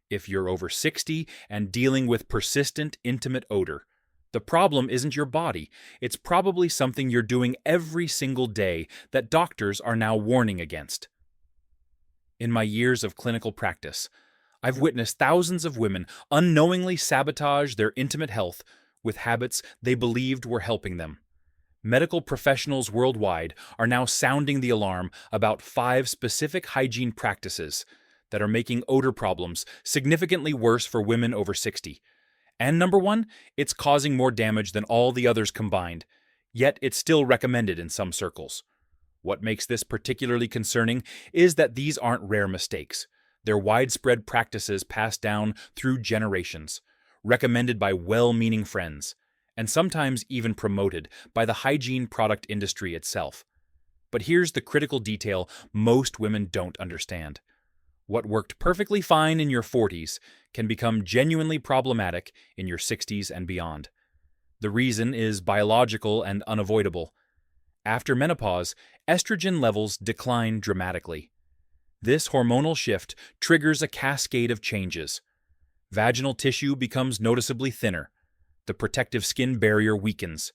If you're over 60 and dealing with persistent, intimate odor, the problem isn't your body. It's probably something you're doing every single day that doctors are now warning against. In my years of clinical practice, I've witnessed thousands of women unknowingly sabotage their intimate health with habits they believed were helping them. Medical professionals worldwide are now sounding the alarm about 5 specific hygiene practices that are making odor problems significantly worse for women over 60. And number 1, it's causing more damage than all the others combined, yet it's still recommended in some circles. What makes this particularly concerning is that these aren't rare mistakes. They're widespread practices passed down through generations, recommended by well-meaning friends, and sometimes even promoted by the hygiene product industry itself. But here's the critical detail most women don't understand. What worked perfectly fine in your 40s can become genuinely problematic in your 60s and beyond. The reason is biological and unavoidable. After menopause, estrogen levels decline dramatically. This hormonal shift triggers a cascade of changes. Vaginal tissue becomes noticeably thinner. The protective skin barrier weakens.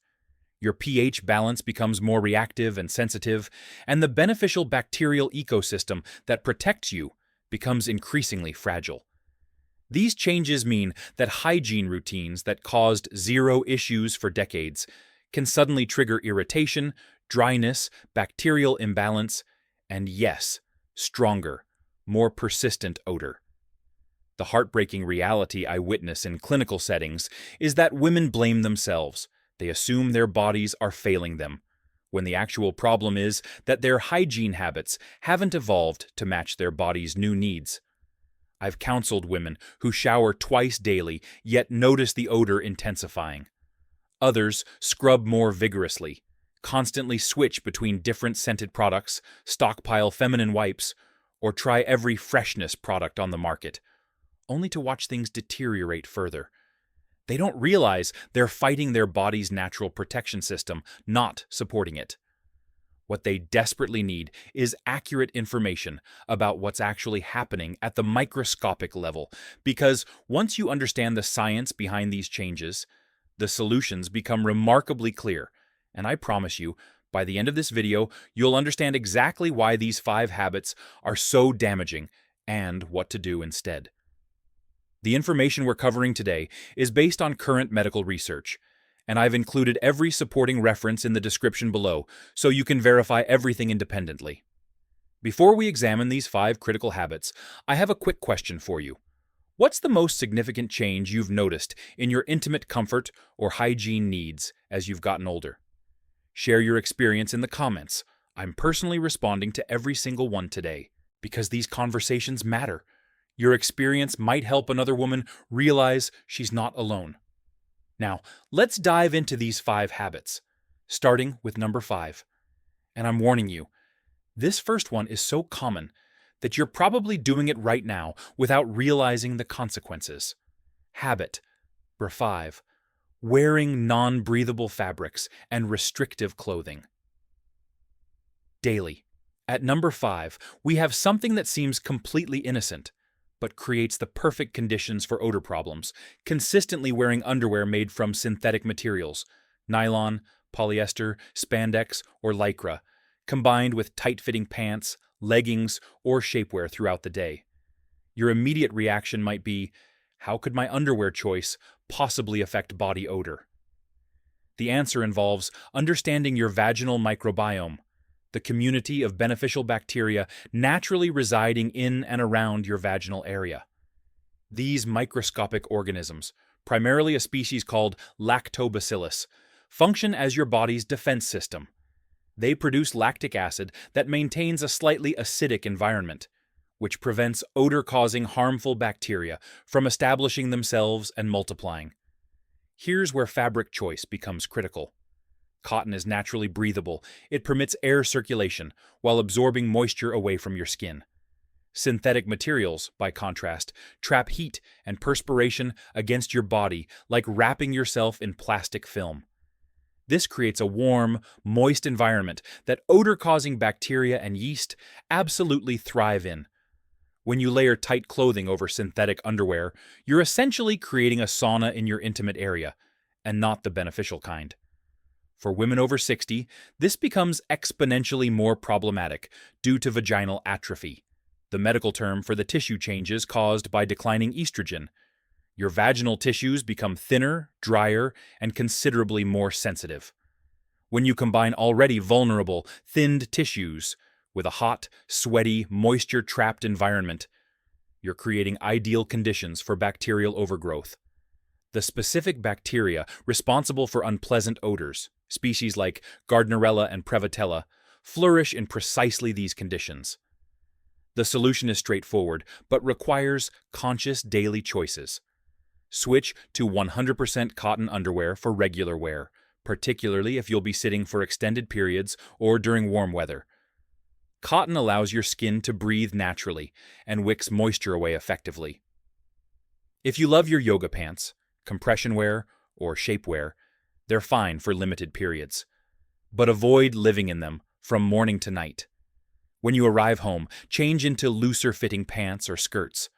Your pH balance becomes more reactive and sensitive, and the beneficial bacterial ecosystem that protects you becomes increasingly fragile. These changes mean that hygiene routines that caused zero issues for decades can suddenly trigger irritation, dryness, bacterial imbalance, and yes, stronger, more persistent odor. The heartbreaking reality I witness in clinical settings is that women blame themselves. They assume their bodies are failing them, when the actual problem is that their hygiene habits haven't evolved to match their body's new needs. I've counseled women who shower twice daily yet notice the odor intensifying. Others scrub more vigorously, constantly switch between different scented products, stockpile feminine wipes, or try every freshness product on the market, only to watch things deteriorate further. They don't realize they're fighting their body's natural protection system, not supporting it. What they desperately need is accurate information about what's actually happening at the microscopic level, because once you understand the science behind these changes, the solutions become remarkably clear, and I promise you, by the end of this video, you'll understand exactly why these 5 habits are so damaging and what to do instead. The information we're covering today is based on current medical research, and I've included every supporting reference in the description below so you can verify everything independently. Before we examine these 5 critical habits, I have a quick question for you. What's the most significant change you've noticed in your intimate comfort or hygiene needs as you've gotten older? Share your experience in the comments. I'm personally responding to every single one today, because these conversations matter. Your experience might help another woman realize she's not alone. Now, let's dive into these 5 habits, starting with number 5. And I'm warning you, this first one is so common that you're probably doing it right now without realizing the consequences. Habit number 5. Wearing non-breathable fabrics and restrictive clothing. Daily. At number 5, we have something that seems completely innocent, but creates the perfect conditions for odor problems, consistently wearing underwear made from synthetic materials, nylon, polyester, spandex, or lycra, combined with tight-fitting pants, leggings, or shapewear throughout the day. Your immediate reaction might be, how could my underwear choice possibly affect body odor? The answer involves understanding your vaginal microbiome, the community of beneficial bacteria naturally residing in and around your vaginal area. These microscopic organisms, primarily a species called lactobacillus, function as your body's defense system. They produce lactic acid that maintains a slightly acidic environment, which prevents odor-causing harmful bacteria from establishing themselves and multiplying. Here's where fabric choice becomes critical. Cotton is naturally breathable. It permits air circulation while absorbing moisture away from your skin. Synthetic materials, by contrast, trap heat and perspiration against your body like wrapping yourself in plastic film. This creates a warm, moist environment that odor-causing bacteria and yeast absolutely thrive in. When you layer tight clothing over synthetic underwear, you're essentially creating a sauna in your intimate area, and not the beneficial kind. For women over 60, this becomes exponentially more problematic due to vaginal atrophy, the medical term for the tissue changes caused by declining estrogen. Your vaginal tissues become thinner, drier, and considerably more sensitive. When you combine already vulnerable, thinned tissues with a hot, sweaty, moisture-trapped environment, you're creating ideal conditions for bacterial overgrowth. The specific bacteria responsible for unpleasant odors, species like Gardnerella and Prevotella, flourish in precisely these conditions. The solution is straightforward, but requires conscious daily choices. Switch to 100% cotton underwear for regular wear, particularly if you'll be sitting for extended periods or during warm weather. Cotton allows your skin to breathe naturally and wicks moisture away effectively. If you love your yoga pants, compression wear, or shapewear, they're fine for limited periods. But avoid living in them from morning to night. When you arrive home, change into looser-fitting pants or skirts.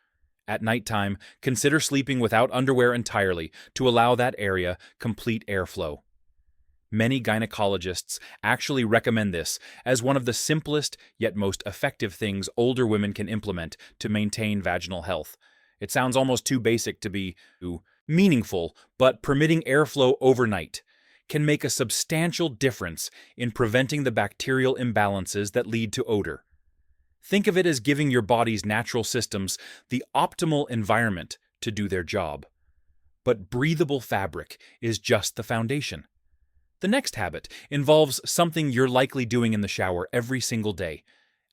At nighttime, consider sleeping without underwear entirely to allow that area complete airflow. Many gynecologists actually recommend this as one of the simplest yet most effective things older women can implement to maintain vaginal health. It sounds almost too basic to be meaningful, but permitting airflow overnight can make a substantial difference in preventing the bacterial imbalances that lead to odor. Think of it as giving your body's natural systems the optimal environment to do their job. But breathable fabric is just the foundation. The next habit involves something you're likely doing in the shower every single day,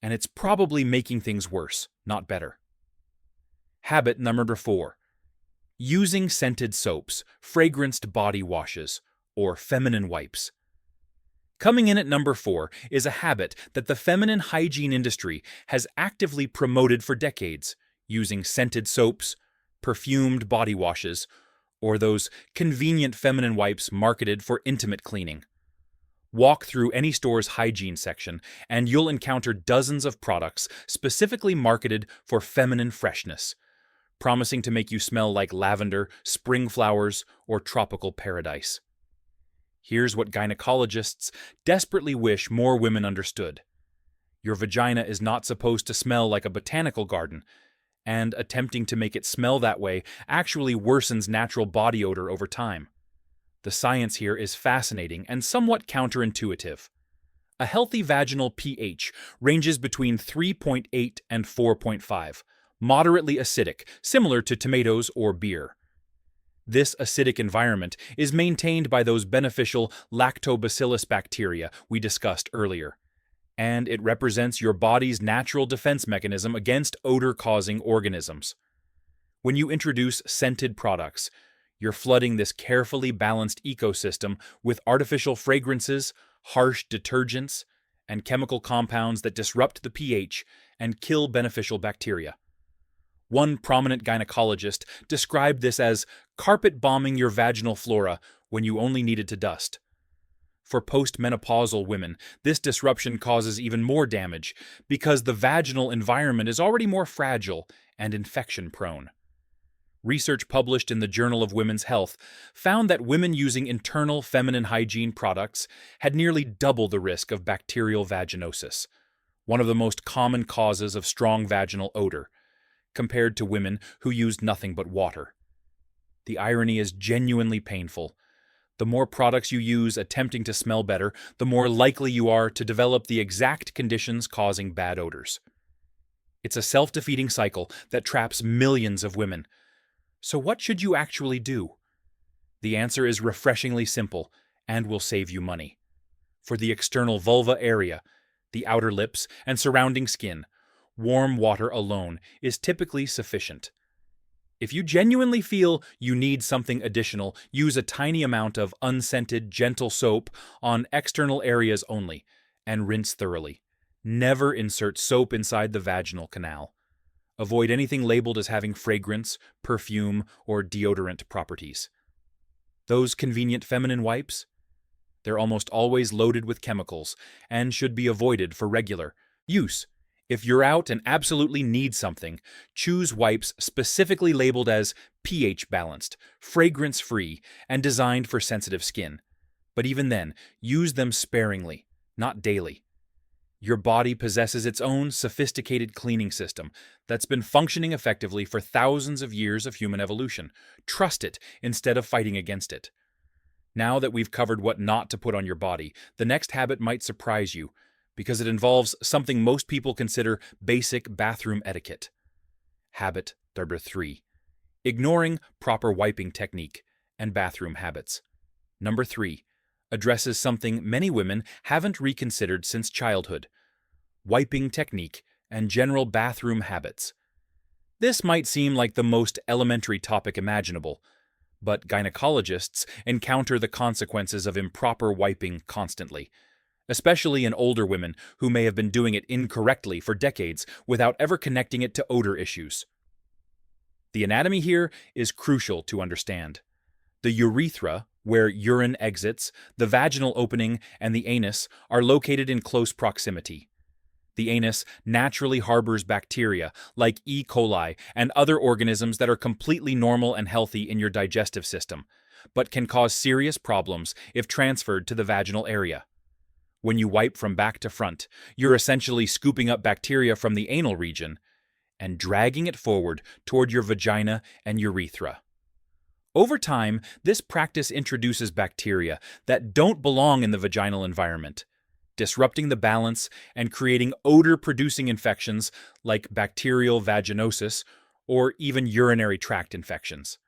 and it's probably making things worse, not better. Habit number 4. Using scented soaps, fragranced body washes, or feminine wipes. Coming in at number 4 is a habit that the feminine hygiene industry has actively promoted for decades, using scented soaps, perfumed body washes, or those convenient feminine wipes marketed for intimate cleaning. Walk through any store's hygiene section, and you'll encounter dozens of products specifically marketed for feminine freshness, promising to make you smell like lavender, spring flowers, or tropical paradise. Here's what gynecologists desperately wish more women understood. Your vagina is not supposed to smell like a botanical garden, and attempting to make it smell that way actually worsens natural body odor over time. The science here is fascinating and somewhat counterintuitive. A healthy vaginal pH ranges between 3.8 and 4.5, moderately acidic, similar to tomatoes or beer. This acidic environment is maintained by those beneficial lactobacillus bacteria we discussed earlier, and it represents your body's natural defense mechanism against odor-causing organisms. When you introduce scented products, you're flooding this carefully balanced ecosystem with artificial fragrances, harsh detergents, and chemical compounds that disrupt the pH and kill beneficial bacteria. One prominent gynecologist described this as carpet bombing your vaginal flora when you only needed to dust. For post-menopausal women, this disruption causes even more damage because the vaginal environment is already more fragile and infection-prone. Research published in the Journal of Women's Health found that women using internal feminine hygiene products had nearly double the risk of bacterial vaginosis, one of the most common causes of strong vaginal odor, compared to women who used nothing but water. The irony is genuinely painful. The more products you use attempting to smell better, the more likely you are to develop the exact conditions causing bad odors. It's a self-defeating cycle that traps millions of women. So what should you actually do? The answer is refreshingly simple and will save you money. For the external vulva area, the outer lips, and surrounding skin, warm water alone is typically sufficient. If you genuinely feel you need something additional, use a tiny amount of unscented, gentle soap on external areas only, and rinse thoroughly. Never insert soap inside the vaginal canal. Avoid anything labeled as having fragrance, perfume, or deodorant properties. Those convenient feminine wipes? They're almost always loaded with chemicals and should be avoided for regular use. If you're out and absolutely need something, choose wipes specifically labeled as pH balanced, fragrance free, and designed for sensitive skin. But even then, use them sparingly, not daily. Your body possesses its own sophisticated cleaning system that's been functioning effectively for thousands of years of human evolution. Trust it instead of fighting against it. Now that we've covered what not to put on your body, the next habit might surprise you because it involves something most people consider basic bathroom etiquette. Habit number 3. Ignoring proper wiping technique and bathroom habits. Number 3. Addresses something many women haven't reconsidered since childhood: wiping technique and general bathroom habits. This might seem like the most elementary topic imaginable, but gynecologists encounter the consequences of improper wiping constantly, especially in older women who may have been doing it incorrectly for decades without ever connecting it to odor issues. The anatomy here is crucial to understand. The urethra, where urine exits, the vaginal opening, and the anus are located in close proximity. The anus naturally harbors bacteria like E. coli and other organisms that are completely normal and healthy in your digestive system, but can cause serious problems if transferred to the vaginal area. When you wipe from back to front, you're essentially scooping up bacteria from the anal region and dragging it forward toward your vagina and urethra. Over time, this practice introduces bacteria that don't belong in the vaginal environment, disrupting the balance and creating odor-producing infections like bacterial vaginosis or even urinary tract infections.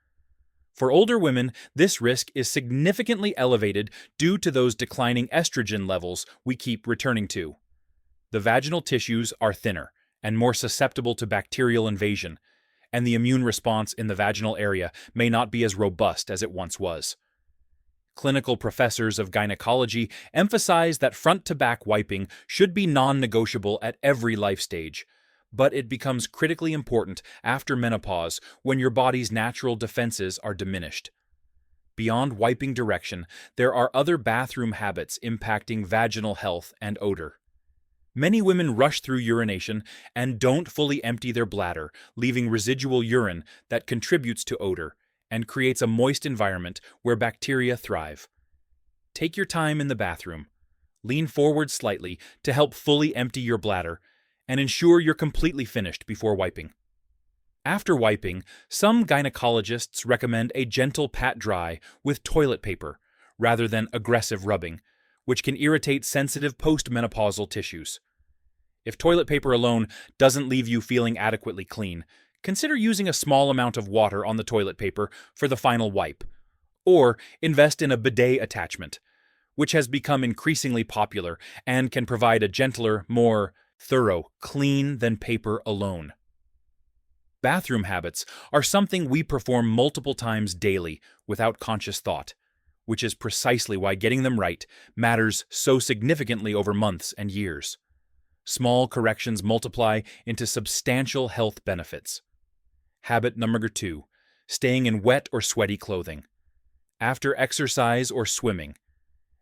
For older women, this risk is significantly elevated due to those declining estrogen levels we keep returning to. The vaginal tissues are thinner and more susceptible to bacterial invasion, and the immune response in the vaginal area may not be as robust as it once was. Clinical professors of gynecology emphasize that front-to-back wiping should be non-negotiable at every life stage, but it becomes critically important after menopause when your body's natural defenses are diminished. Beyond wiping direction, there are other bathroom habits impacting vaginal health and odor. Many women rush through urination and don't fully empty their bladder, leaving residual urine that contributes to odor and creates a moist environment where bacteria thrive. Take your time in the bathroom. Lean forward slightly to help fully empty your bladder and ensure you're completely finished before wiping. After wiping, some gynecologists recommend a gentle pat dry with toilet paper rather than aggressive rubbing, which can irritate sensitive post-menopausal tissues. If toilet paper alone doesn't leave you feeling adequately clean, consider using a small amount of water on the toilet paper for the final wipe, or invest in a bidet attachment, which has become increasingly popular and can provide a gentler, more thorough clean than paper alone. Bathroom habits are something we perform multiple times daily without conscious thought, which is precisely why getting them right matters so significantly over months and years. Small corrections multiply into substantial health benefits. Habit number 2. Staying in wet or sweaty clothing. After exercise or swimming.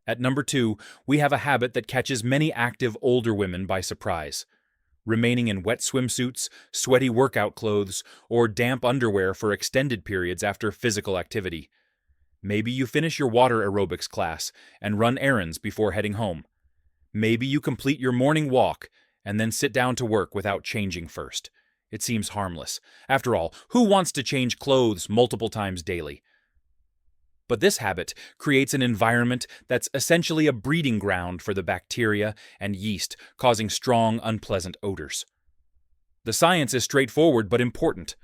At number 2, we have a habit that catches many active older women by surprise: remaining in wet swimsuits, sweaty workout clothes, or damp underwear for extended periods after physical activity. Maybe you finish your water aerobics class and run errands before heading home. Maybe you complete your morning walk and then sit down to work without changing first. It seems harmless. After all, who wants to change clothes multiple times daily? But this habit creates an environment that's essentially a breeding ground for the bacteria and yeast, causing strong, unpleasant odors. The science is straightforward but important.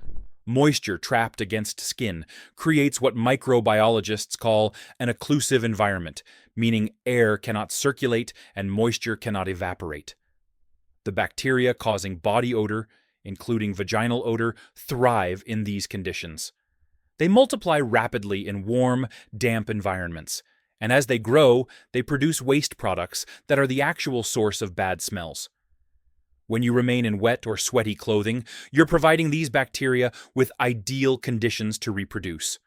Moisture trapped against skin creates what microbiologists call an occlusive environment, meaning air cannot circulate and moisture cannot evaporate. The bacteria causing body odor, including vaginal odor, thrive in these conditions. They multiply rapidly in warm, damp environments, and as they grow, they produce waste products that are the actual source of bad smells. When you remain in wet or sweaty clothing, you're providing these bacteria with ideal conditions to reproduce.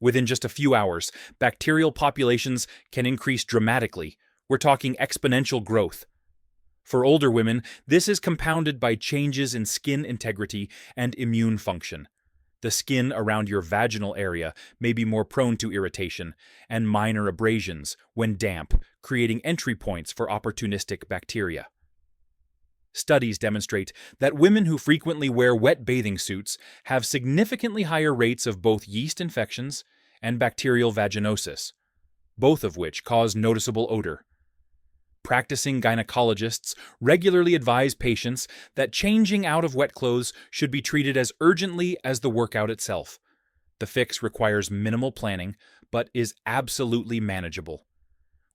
Within just a few hours, bacterial populations can increase dramatically. We're talking exponential growth. For older women, this is compounded by changes in skin integrity and immune function. The skin around your vaginal area may be more prone to irritation and minor abrasions when damp, creating entry points for opportunistic bacteria. Studies demonstrate that women who frequently wear wet bathing suits have significantly higher rates of both yeast infections and bacterial vaginosis, both of which cause noticeable odor. Practicing gynecologists regularly advise patients that changing out of wet clothes should be treated as urgently as the workout itself. The fix requires minimal planning, but is absolutely manageable.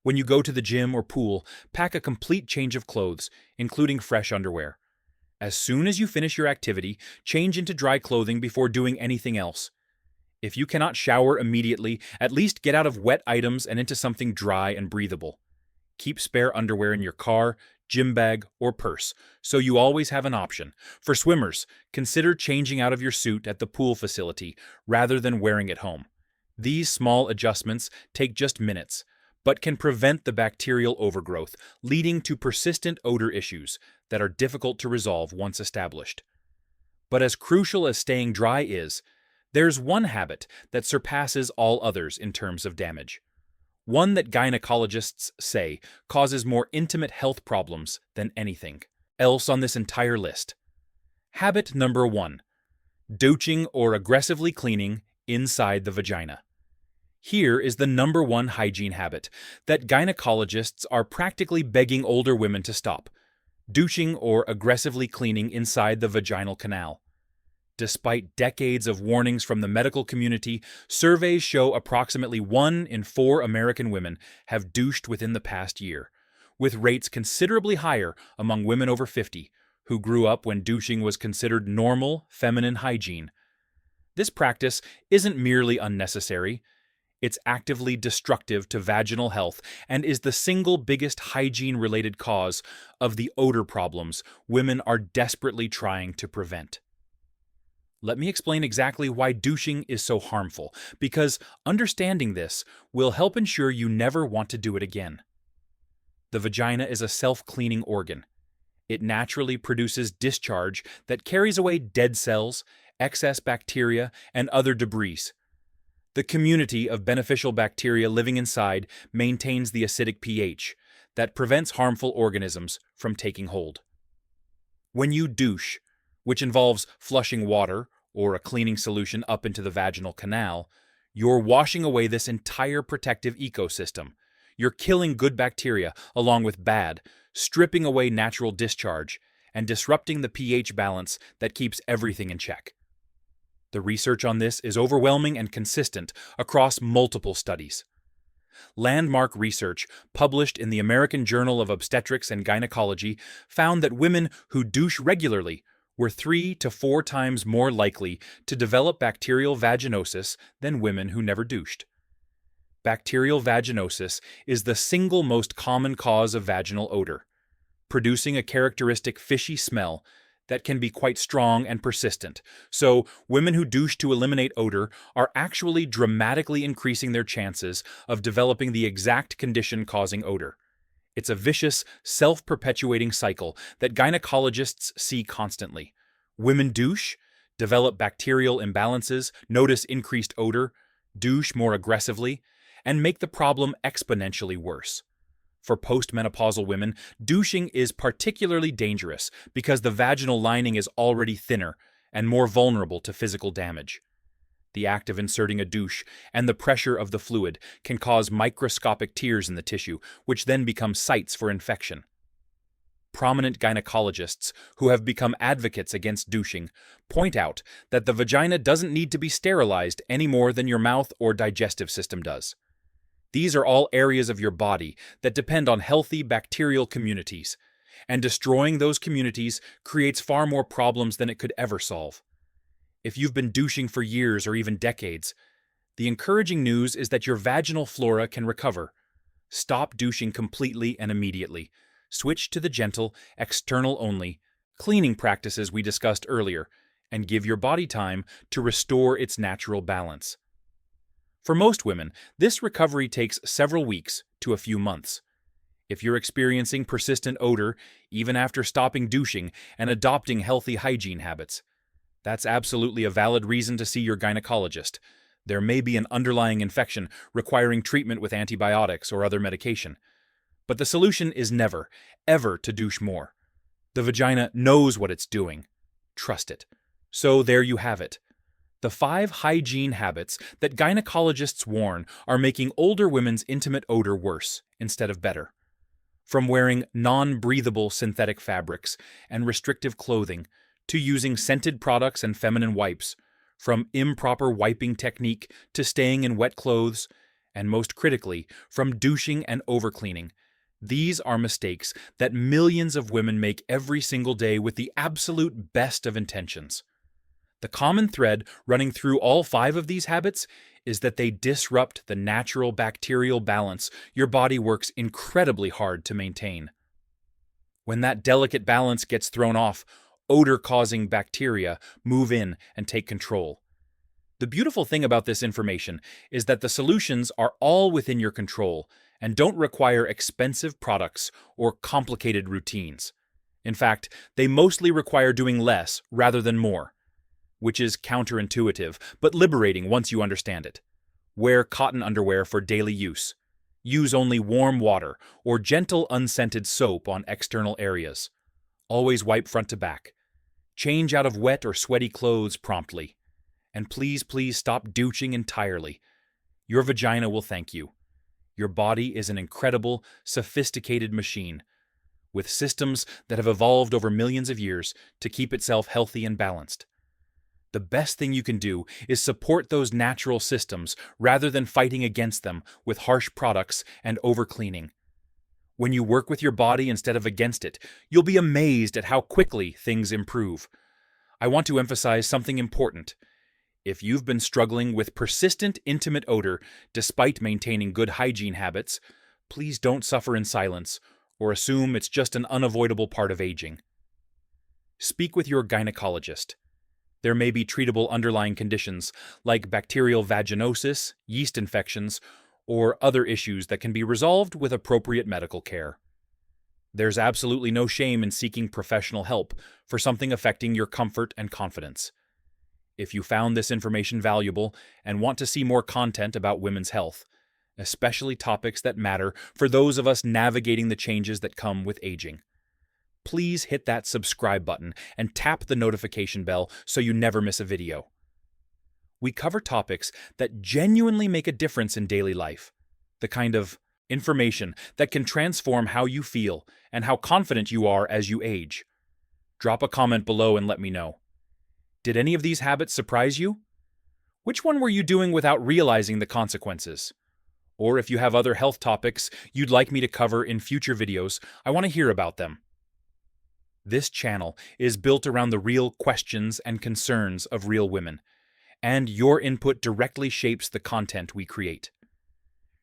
When you go to the gym or pool, pack a complete change of clothes, including fresh underwear. As soon as you finish your activity, change into dry clothing before doing anything else. If you cannot shower immediately, at least get out of wet items and into something dry and breathable. Keep spare underwear in your car, gym bag, or purse, so you always have an option. For swimmers, consider changing out of your suit at the pool facility rather than wearing it home. These small adjustments take just minutes, but can prevent the bacterial overgrowth, leading to persistent odor issues that are difficult to resolve once established. But as crucial as staying dry is, there's one habit that surpasses all others in terms of damage. One that gynecologists say causes more intimate health problems than anything else on this entire list. Habit number 1. Douching or aggressively cleaning inside the vagina. Here is the number 1 hygiene habit that gynecologists are practically begging older women to stop: douching or aggressively cleaning inside the vaginal canal. Despite decades of warnings from the medical community, surveys show approximately 1 in 4 American women have douched within the past year, with rates considerably higher among women over 50, who grew up when douching was considered normal, feminine hygiene. This practice isn't merely unnecessary, it's actively destructive to vaginal health and is the single biggest hygiene-related cause of the odor problems women are desperately trying to prevent. Let me explain exactly why douching is so harmful, because understanding this will help ensure you never want to do it again. The vagina is a self-cleaning organ. It naturally produces discharge that carries away dead cells, excess bacteria, and other debris. The community of beneficial bacteria living inside maintains the acidic pH that prevents harmful organisms from taking hold. When you douche, which involves flushing water or a cleaning solution up into the vaginal canal, you're washing away this entire protective ecosystem. You're killing good bacteria along with bad, stripping away natural discharge, and disrupting the pH balance that keeps everything in check. The research on this is overwhelming and consistent across multiple studies. Landmark research published in the American Journal of Obstetrics and Gynecology found that women who douche regularly were 3 to 4 times more likely to develop bacterial vaginosis than women who never douched. Bacterial vaginosis is the single most common cause of vaginal odor, producing a characteristic fishy smell that can be quite strong and persistent. So, women who douche to eliminate odor are actually dramatically increasing their chances of developing the exact condition causing odor. It's a vicious, self-perpetuating cycle that gynecologists see constantly. Women douche, develop bacterial imbalances, notice increased odor, douche more aggressively, and make the problem exponentially worse. For post-menopausal women, douching is particularly dangerous because the vaginal lining is already thinner and more vulnerable to physical damage. The act of inserting a douche and the pressure of the fluid can cause microscopic tears in the tissue, which then become sites for infection. Prominent gynecologists who have become advocates against douching point out that the vagina doesn't need to be sterilized any more than your mouth or digestive system does. These are all areas of your body that depend on healthy bacterial communities, and destroying those communities creates far more problems than it could ever solve. If you've been douching for years or even decades, the encouraging news is that your vaginal flora can recover. Stop douching completely and immediately. Switch to the gentle, external-only, cleaning practices we discussed earlier, and give your body time to restore its natural balance. For most women, this recovery takes several weeks to a few months. If you're experiencing persistent odor, even after stopping douching and adopting healthy hygiene habits, that's absolutely a valid reason to see your gynecologist. There may be an underlying infection requiring treatment with antibiotics or other medication. But the solution is never, ever to douche more. The vagina knows what it's doing. Trust it. So there you have it. The 5 hygiene habits that gynecologists warn are making older women's intimate odor worse instead of better. From wearing non-breathable synthetic fabrics and restrictive clothing to using scented products and feminine wipes, from improper wiping technique to staying in wet clothes, and most critically, from douching and overcleaning. These are mistakes that millions of women make every single day with the absolute best of intentions. The common thread running through all 5 of these habits is that they disrupt the natural bacterial balance your body works incredibly hard to maintain. When that delicate balance gets thrown off, odor-causing bacteria move in and take control. The beautiful thing about this information is that the solutions are all within your control and don't require expensive products or complicated routines. In fact, they mostly require doing less rather than more, which is counterintuitive, but liberating once you understand it. Wear cotton underwear for daily use. Use only warm water or gentle unscented soap on external areas. Always wipe front to back. Change out of wet or sweaty clothes promptly. And please, please stop douching entirely. Your vagina will thank you. Your body is an incredible, sophisticated machine, with systems that have evolved over millions of years to keep itself healthy and balanced. The best thing you can do is support those natural systems rather than fighting against them with harsh products and overcleaning. When you work with your body instead of against it, you'll be amazed at how quickly things improve. I want to emphasize something important. If you've been struggling with persistent intimate odor despite maintaining good hygiene habits, please don't suffer in silence or assume it's just an unavoidable part of aging. Speak with your gynecologist. There may be treatable underlying conditions like bacterial vaginosis, yeast infections, or other issues that can be resolved with appropriate medical care. There's absolutely no shame in seeking professional help for something affecting your comfort and confidence. If you found this information valuable and want to see more content about women's health, especially topics that matter for those of us navigating the changes that come with aging, please hit that subscribe button and tap the notification bell so you never miss a video. We cover topics that genuinely make a difference in daily life, the kind of information that can transform how you feel and how confident you are as you age. Drop a comment below and let me know. Did any of these habits surprise you? Which one were you doing without realizing the consequences? Or if you have other health topics you'd like me to cover in future videos, I want to hear about them. This channel is built around the real questions and concerns of real women, and your input directly shapes the content we create.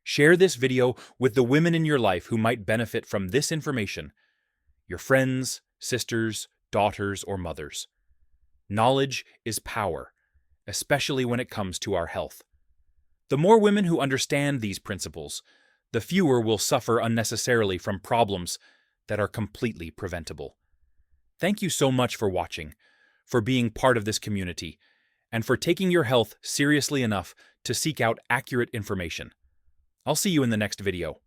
Share this video with the women in your life who might benefit from this information, your friends, sisters, daughters, or mothers. Knowledge is power, especially when it comes to our health. The more women who understand these principles, the fewer will suffer unnecessarily from problems that are completely preventable. Thank you so much for watching, for being part of this community, and for taking your health seriously enough to seek out accurate information. I'll see you in the next video.